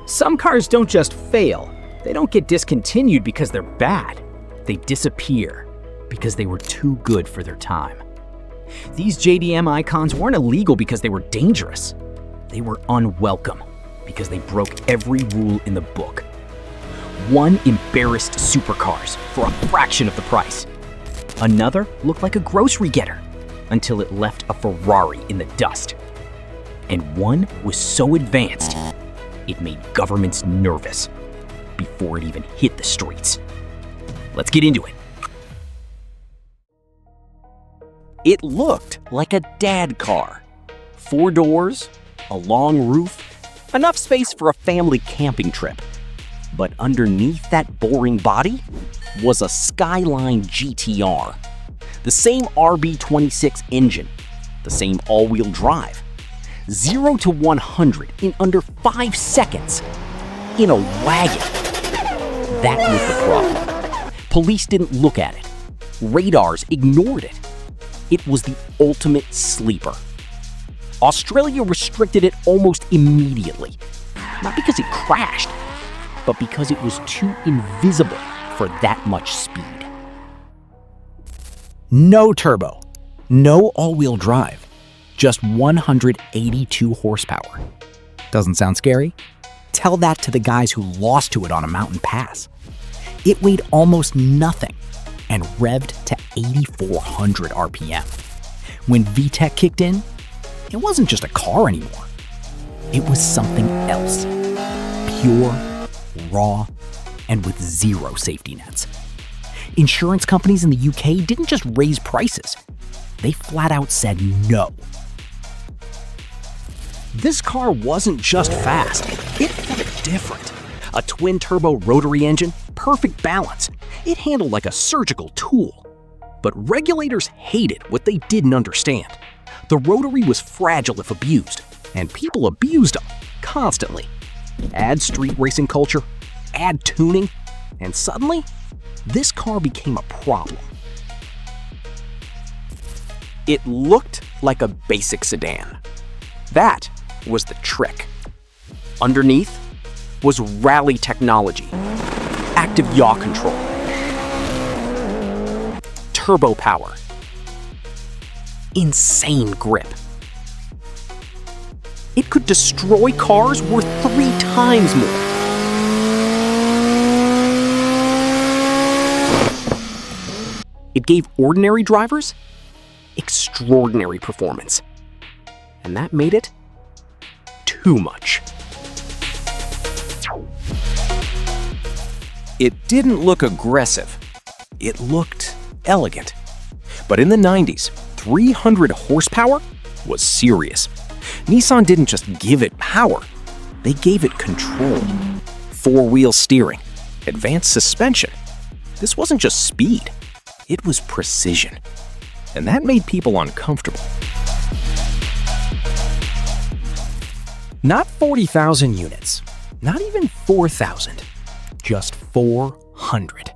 Some cars don't just fail. They don't get discontinued because they're bad. They disappear because they were too good for their time. These JDM icons weren't illegal because they were dangerous. They were unwelcome because they broke every rule in the book. One embarrassed supercars for a fraction of the price. Another looked like a grocery getter until it left a Ferrari in the dust. And one was so advanced, it made governments nervous before it even hit the streets. Let's get into it. It looked like a dad car. 4 doors, a long roof, enough space for a family camping trip. But underneath that boring body was a Skyline GT-R. The same RB26 engine, the same all-wheel drive. 0 to 100 in under 5 seconds. In a wagon. That was the problem. Police didn't look at it. Radars ignored it. It was the ultimate sleeper. Australia restricted it almost immediately. Not because it crashed, but because it was too invisible for that much speed. No turbo, no all-wheel drive, just 182 horsepower. Doesn't sound scary? Tell that to the guys who lost to it on a mountain pass. It weighed almost nothing and revved to 8,400 RPM. When VTEC kicked in, it wasn't just a car anymore. It was something else. Pure, raw, and with zero safety nets. Insurance companies in the UK didn't just raise prices. They flat out said no. This car wasn't just fast, it felt different. A twin-turbo rotary engine, perfect balance. It handled like a surgical tool. But regulators hated what they didn't understand. The rotary was fragile if abused, and people abused them constantly. Add street racing culture, add tuning, and suddenly, this car became a problem. It looked like a basic sedan. That was the trick. Underneath was rally technology, active yaw control, turbo power, insane grip. It could destroy cars worth 3 times more. It gave ordinary drivers extraordinary performance. And that made it too much. It didn't look aggressive. It looked elegant. But in the 90s, 300 horsepower was serious. Nissan didn't just give it power, they gave it control. 4-wheel steering, advanced suspension. This wasn't just speed, it was precision. And that made people uncomfortable. Not 40,000 units, not even 4,000, just 400.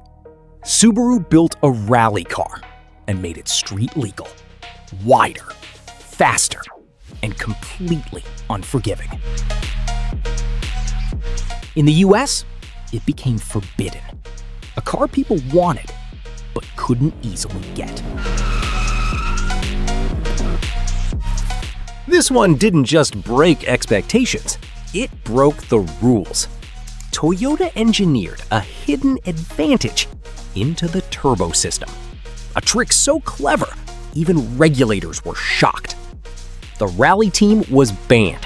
Subaru built a rally car and made it street legal, wider, faster, and completely unforgiving. In the US, it became forbidden. A car people wanted, but couldn't easily get. This one didn't just break expectations, it broke the rules. Toyota engineered a hidden advantage into the turbo system. A trick so clever, even regulators were shocked. The rally team was banned.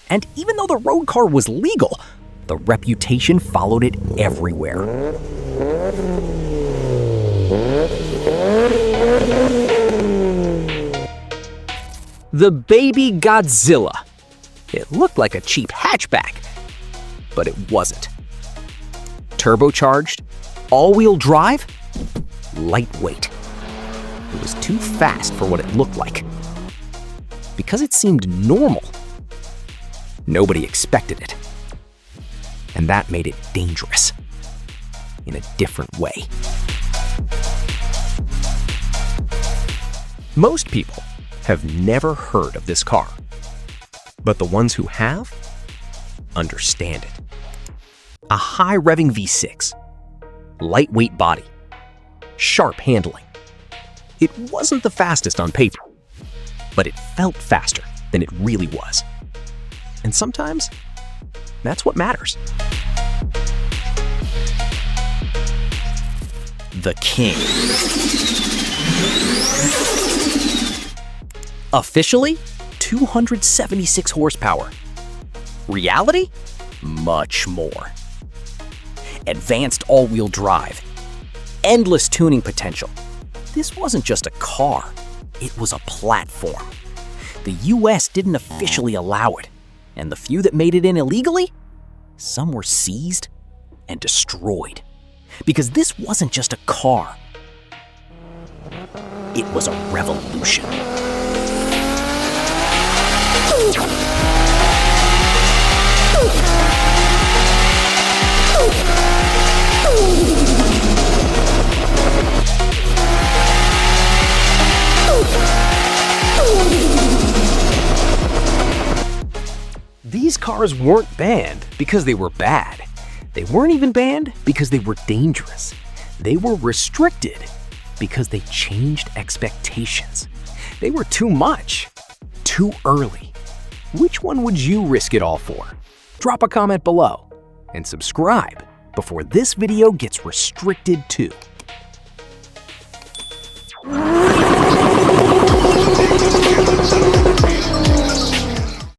And even though the road car was legal, the reputation followed it everywhere. The baby Godzilla. It looked like a cheap hatchback, but it wasn't. Turbocharged, all-wheel drive, lightweight. It was too fast for what it looked like. Because it seemed normal, nobody expected it. And that made it dangerous in a different way. Most people have never heard of this car, but the ones who have understand it. A high-revving V6. Lightweight body. Sharp handling. It wasn't the fastest on paper, but it felt faster than it really was. And sometimes, that's what matters. The King. Officially, 276 horsepower. Reality? Much more. Advanced all-wheel drive. Endless tuning potential. This wasn't just a car, it was a platform. The US didn't officially allow it, and the few that made it in illegally, some were seized and destroyed. Because this wasn't just a car, it was a revolution. These cars weren't banned because they were bad. They weren't even banned because they were dangerous. They were restricted because they changed expectations. They were too much, too early. Which one would you risk it all for? Drop a comment below and subscribe before this video gets restricted too.